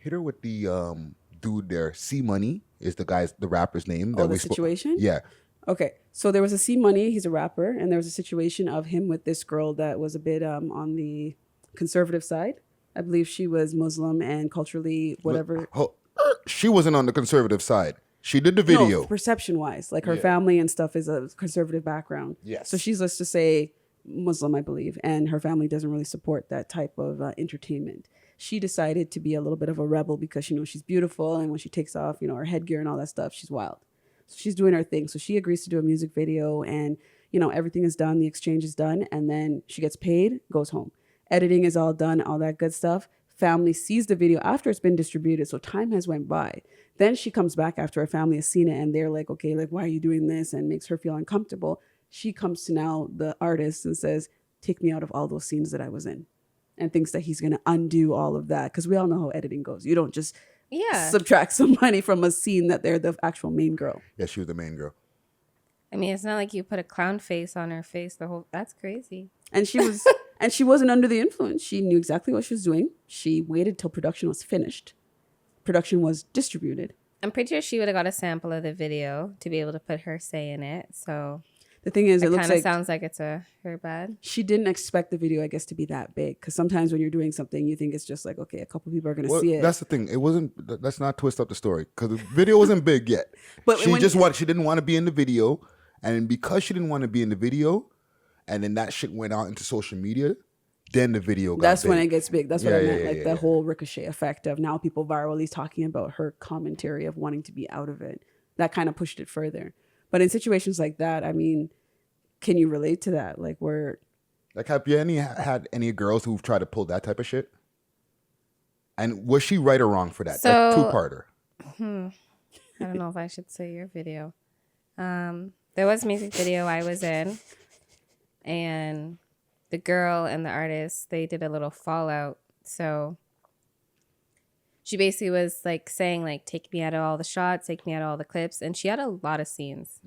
hit her with the dude there. C Money is the rapper's name. Oh, the situation? Yeah. Okay, so there was a C Money, he's a rapper, and there was a situation of him with this girl that was a bit on the conservative side. I believe she was Muslim and culturally whatever. She wasn't on the conservative side. She did the video. No, perception-wise, like her family and stuff is a conservative background. Yes. So she's, let's just say, Muslim, I believe, and her family doesn't really support that type of entertainment. She decided to be a little bit of a rebel because she knows she's beautiful, and when she takes off, her headgear and all that stuff, she's wild. So she's doing her thing. So she agrees to do a music video, and everything is done, the exchange is done, and then she gets paid, goes home. Editing is all done, all that good stuff. Family sees the video after it's been distributed, so time has went by. Then she comes back after her family has seen it, and they're like, okay, like, why are you doing this? And makes her feel uncomfortable. She comes to now the artist and says, take me out of all those scenes that I was in, and thinks that he's going to undo all of that, because we all know how editing goes. You don't just subtract somebody from a scene that they're the actual main girl. Yeah, she was the main girl. I mean, it's not like you put a clown face on her face. That's crazy. And she was, and she wasn't under the influence. She knew exactly what she was doing. She waited till production was finished. Production was distributed. I'm pretty sure she would have got a sample of the video to be able to put her say in it. So the thing is, it looks like sounds like it's her bad. She didn't expect the video, I guess, to be that big. Because sometimes when you're doing something, you think it's just like, okay, a couple people are going to see it. That's the thing. It wasn't. Let's not twist up the story, because the video wasn't big yet. But she didn't want to be in the video, and because she didn't want to be in the video, and then that shit went out into social media, then the video got That's big. when it gets big. That's what I meant. The whole ricochet effect of now people virally talking about her commentary of wanting to be out of it. That kind of pushed it further. But in situations like that, I mean, can you relate to that? Like, have you had any girls who've tried to pull that type of shit? And was she right or wrong for that? So, two-parter. I don't know if I should say your video. There was a music video I was in, and the girl and the artist, they did a little fallout. So she basically was like saying, like, take me out of all the shots, take me out of all the clips, and she had a lot of scenes.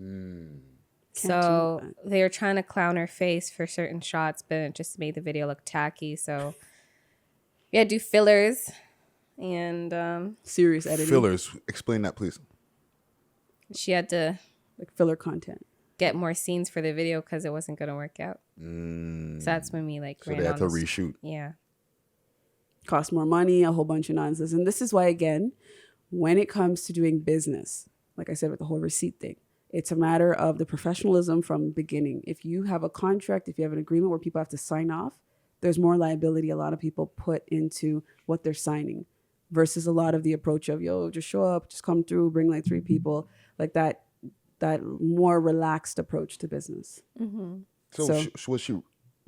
So they were trying to clown her face for certain shots, but it just made the video look tacky. So we had to do fillers and serious editing. Fillers. Explain that, please. She had to like filler content, get more scenes for the video because it wasn't going to work out. So that's when we so they had to reshoot. Yeah. Cost more money, a whole bunch of nonsense. And this is why, again, when it comes to doing business, like I said with the whole receipt thing, it's a matter of the professionalism from the beginning. If you have a contract, if you have an agreement where people have to sign off, there's more liability a lot of people put into what they're signing versus a lot of the approach of, yo, just show up, just come through, bring like 3 people, like that more relaxed approach to business. Mm-hmm. So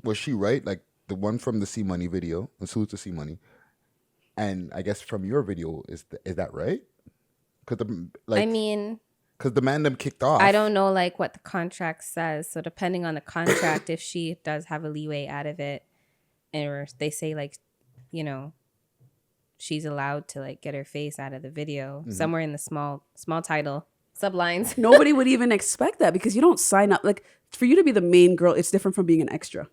was she right? Like the one from the C Money video, and salute to C Money, and I guess from your video, is that right? Because the man them kicked off. I don't know like what the contract says. So depending on the contract, if she does have a leeway out of it, or they say like, she's allowed to like get her face out of the video somewhere in the small title sublines. Nobody would even expect that because you don't sign up. Like for you to be the main girl, it's different from being an extra.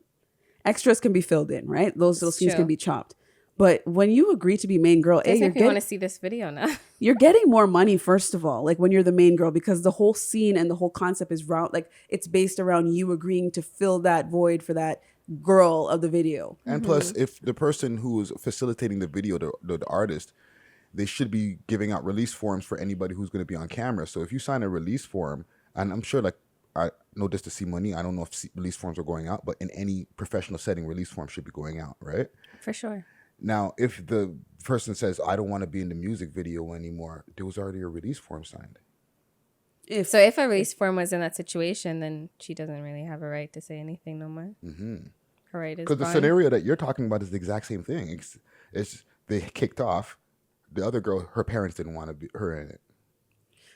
Extras can be filled in, right? Those little scenes can be chopped. But when you agree to be main girl, you want to see this video now. You're getting more money, first of all, like when you're the main girl, because the whole scene and the whole concept is like it's based around you agreeing to fill that void for that girl of the video. And plus, if the person who is facilitating the video, the artist, they should be giving out release forms for anybody who's going to be on camera. So if you sign a release form, and I'm sure like I know this to see money, I don't know if release forms are going out, but in any professional setting, release forms should be going out, right? For sure. Now, if the person says, I don't want to be in the music video anymore, there was already a release form signed. If a release form was in that situation, then she doesn't really have a right to say anything no more. Mm-hmm. Her right is because the scenario that you're talking about is the exact same thing. It's they kicked off. The other girl, her parents didn't want to be her in it.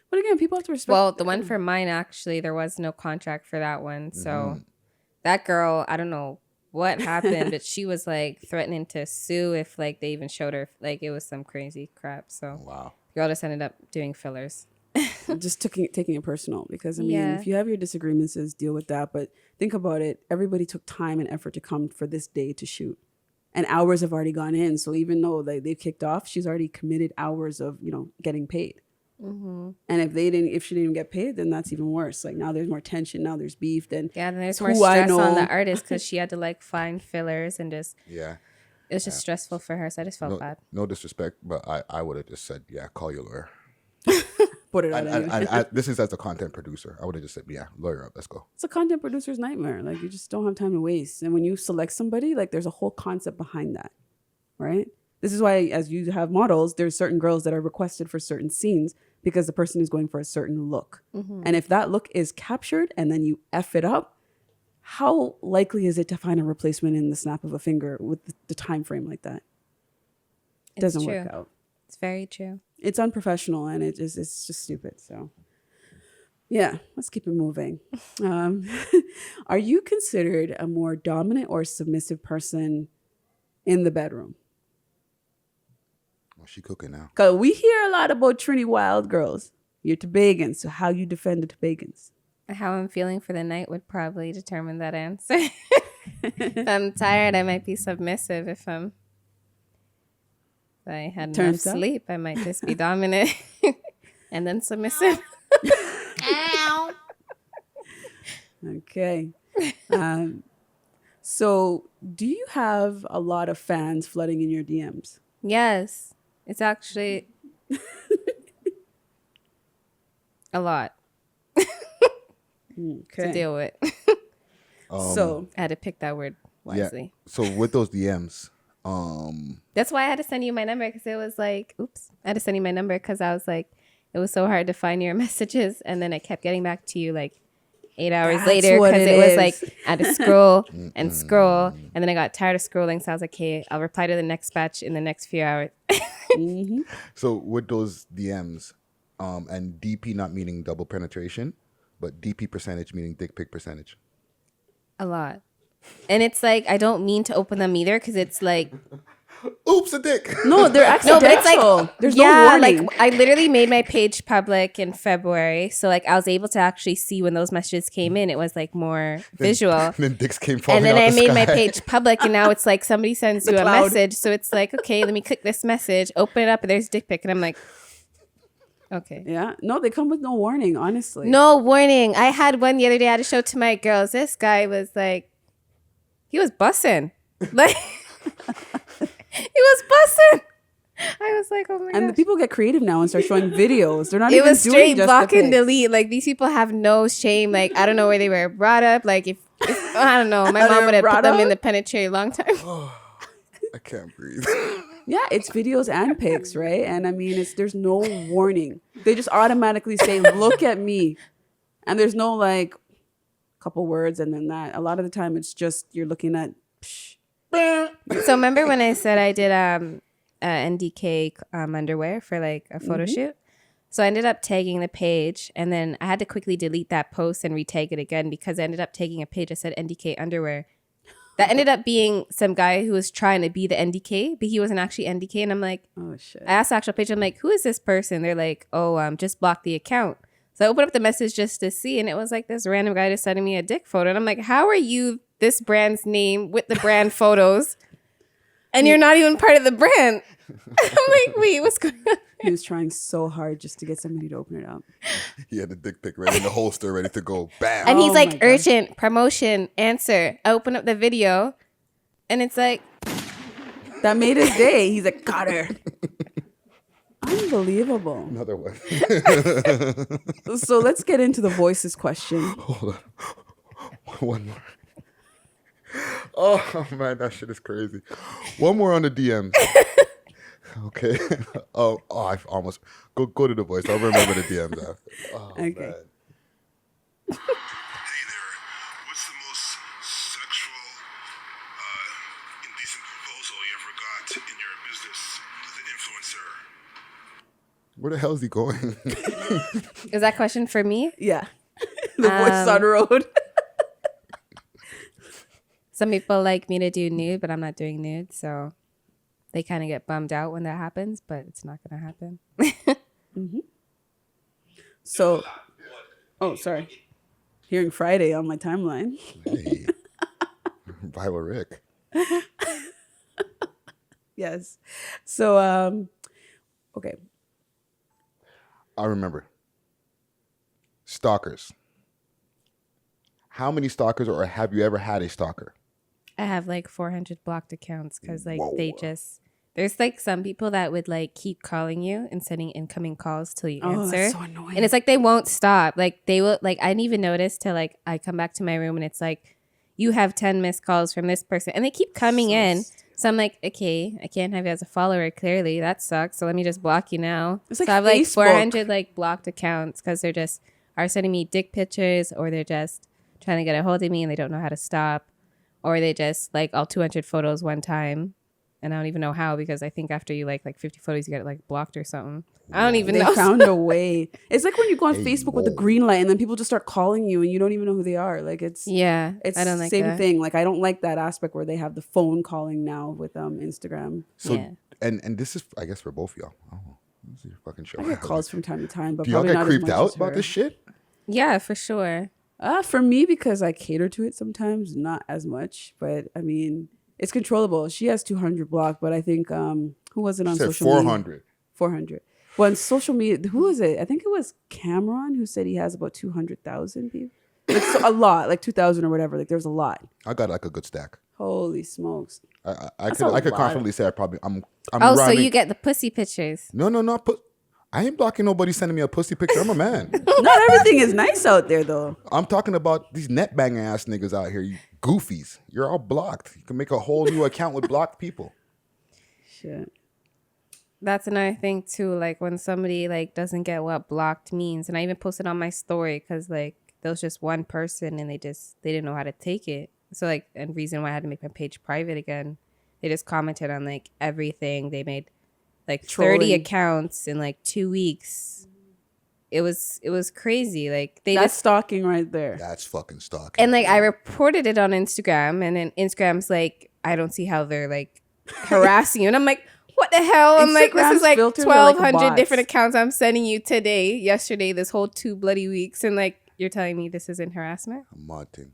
But again, people have to respect. Well, the one for mine, actually, there was no contract for that one. So that girl, I don't know what happened, but she was like threatening to sue if like they even showed her, like it was some crazy crap. So wow, the girl just ended up doing fillers. Just taking it personal, because I mean, if you have your disagreements, deal with that. But think about it. Everybody took time and effort to come for this day to shoot. and hours have already gone in. So even though they've kicked off, she's already committed hours of, getting paid. And if she didn't even get paid, then that's even worse. Like now there's more tension. Now there's beef. Then there's more stress on the artist because she had to like find fillers and just it was just stressful for her. So I just felt bad. No disrespect, but I would have just said, call your lawyer. Put it out. This is as a content producer. I would have just said, lawyer up, let's go. It's a content producer's nightmare. Like you just don't have time to waste. And when you select somebody, like there's a whole concept behind that, right? This is why, as you have models, there's certain girls that are requested for certain scenes because the person is going for a certain look. And if that look is captured and then you F it up, how likely is it to find a replacement in the snap of a finger with the time frame like that? It doesn't work out. It's very true. It's unprofessional and it's just stupid. So yeah, let's keep it moving. Are you considered a more dominant or submissive person in the bedroom? Well, she cooking now. Because we hear a lot about Trini Wild girls. You're Tobagans, so how you defend the Tobagans? How I'm feeling for the night would probably determine that answer. If I'm tired, I might be submissive. If I had enough sleep, I might just be dominant and then submissive. Okay. So do you have a lot of fans flooding in your DMs? Yes. It's actually a lot to deal with. So I had to pick that word wisely. Yeah. So with those DMs, that's why I had to send you my number because it was like, oops. I had to send you my number because I was like, it was so hard to find your messages. And then I kept getting back to you like 8 hours later because it was like I had to scroll and scroll. And then I got tired of scrolling. So I was like, okay, I'll reply to the next batch in the next few hours. So with those DMs, and DP not meaning double penetration, but DP percentage meaning dick pic percentage. A lot. And it's like, I don't mean to open them either because it's like, oops, a dick. No, they're accidental. No, but it's like, there's no warning. Like I literally made my page public in February. So like I was able to actually see when those messages came in. It was like more visual. And then dicks came falling out the I made sky. my page public and now it's like somebody sends you a message. So it's like, okay, let me click this message, open it up, and there's dick pic. And I'm like, okay. Yeah. No, they come with no warning, honestly. No warning. I had one the other day I had to show to my girls. This guy was like, he was bussing. Like, he was bussing. I was like, oh my god. And the people get creative now and start showing videos. They're not it even was doing straight just block the and pics. delete. Like these people have no shame. Like I don't know where they were brought up. Like if I don't know, my mom would have put them in the penitentiary a long time. I can't breathe. Yeah, it's videos and pics, right? And I mean, there's no warning. They just automatically say, "Look at me," and there's no like couple words and then that. A lot of the time, it's just you're looking at. Psh. So remember when I said I did NDK underwear for like a photo shoot? So I ended up tagging the page and then I had to quickly delete that post and retag it again because I ended up tagging a page that said NDK underwear. That ended up being some guy who was trying to be the NDK, but he wasn't actually NDK. And I'm like, oh shit. I asked the actual page, I'm like, who is this person? They're like, oh, just block the account. So I opened up the message just to see, and it was like this random guy just sending me a dick photo. And I'm like, how are you this brand's name with the brand photos? And you're not even part of the brand. I'm like, wait, what's going on? He was trying so hard just to get somebody to open it up. He had the dick pic ready in the holster, ready to go. Bam. And he's like, urgent, promotion, answer. I open up the video, and it's like. That made his day. He's like, got her. Unbelievable. Another one. So let's get into the voices question. Hold on. One more. Oh, man, that shit is crazy. One more on the DMs. Okay. I almost go to the voice. I'll remember the DMs after. Oh, okay. Man. Hey there. What's the most sexual, indecent proposal you ever got in your business as an influencer? Where the hell is he going? Is that question for me? Yeah. The voice on the road. Some people like me to do nude, but I'm not doing nude, so they kind of get bummed out when that happens, but it's not going to happen. Mm-hmm. So, oh, sorry. Hearing Friday on my timeline. Hey. Viral Rick. Yes. So, okay. I remember. Stalkers. How many stalkers, or have you ever had a stalker? I have like 400 blocked accounts because like Whoa. they just there's like some people that would like keep calling you and sending incoming calls till you answer. That's so annoying. And it's like they won't stop. Like they will like I didn't even notice till like I come back to my room and it's like you have 10 missed calls from this person and they keep coming in. So I'm like, okay, I can't have you as a follower clearly. That sucks. So let me just block you now. It's like so I have like Facebook. 400 like blocked accounts because they're just are sending me dick pictures or they're just trying to get a hold of me and they don't know how to stop. Or they just like all 200 photos one time. And I don't even know how because I think after you like 50 photos, you get like blocked or something. I don't even They know. found a way. It's like when you go on Hey, Facebook with the whoa. green light and then people just start calling you and you don't even know who they are. Like it's Yeah, it's I don't like same that. thing. Like I don't like that aspect where they have the phone calling now with Instagram. So, Yeah. and this is, I guess, for both of y'all. Oh, this is your fucking show. I get calls from time to time, but Do y'all probably get not creeped as much out as about her. this shit? Yeah, for sure. For me, because I cater to it sometimes, not as much. But I mean, it's controllable. She has 200 blocked, but I think who was it on She said social media? 400. 400. Well, on social media, who was it? I think it was Cameron who said he has about 200,000 people. Like a lot, like 2,000 or whatever. Like there's a lot. I got like a good stack. Holy smokes! I That's a could lot. confidently say I'm Oh, so rhyming. you get the pussy pictures. No. I ain't blocking nobody sending me a pussy picture. I'm a man. Not everything is nice out there, though. I'm talking about these net banging ass niggas out here. You goofies. You're all blocked. You can make a whole new account with blocked people. Shit. That's another thing too. Like when somebody like doesn't get what blocked means, and I even posted on my story because like there was just one person and they didn't know how to take it. So like, and reason why I had to make my page private again, they just commented on like everything. They made like 30 Trolling. accounts in like 2 weeks. It was crazy. Like they That's just stalking right there. That's fucking stalking. and like I reported it on Instagram, and then Instagram's like, I don't see how they're like harassing you, and I'm like, what the hell? I'm like, this Instagram's is like filters are like 1,200 bots. different accounts I'm sending you today, yesterday, this whole 2 bloody weeks, and like you're telling me this isn't harassment? I'm modding.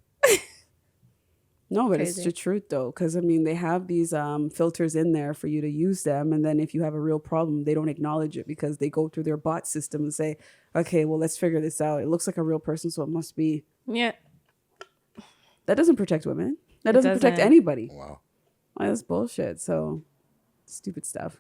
No, but Crazy. it's the truth though, because I mean they have these filters in there for you to use them, and then if you have a real problem, they don't acknowledge it because they go through their bot system and say, "Okay, well let's figure this out. It looks like a real person, so it must be." Yeah, That doesn't protect women. That It doesn't protect doesn't. anybody. Wow. That's bullshit. So stupid stuff.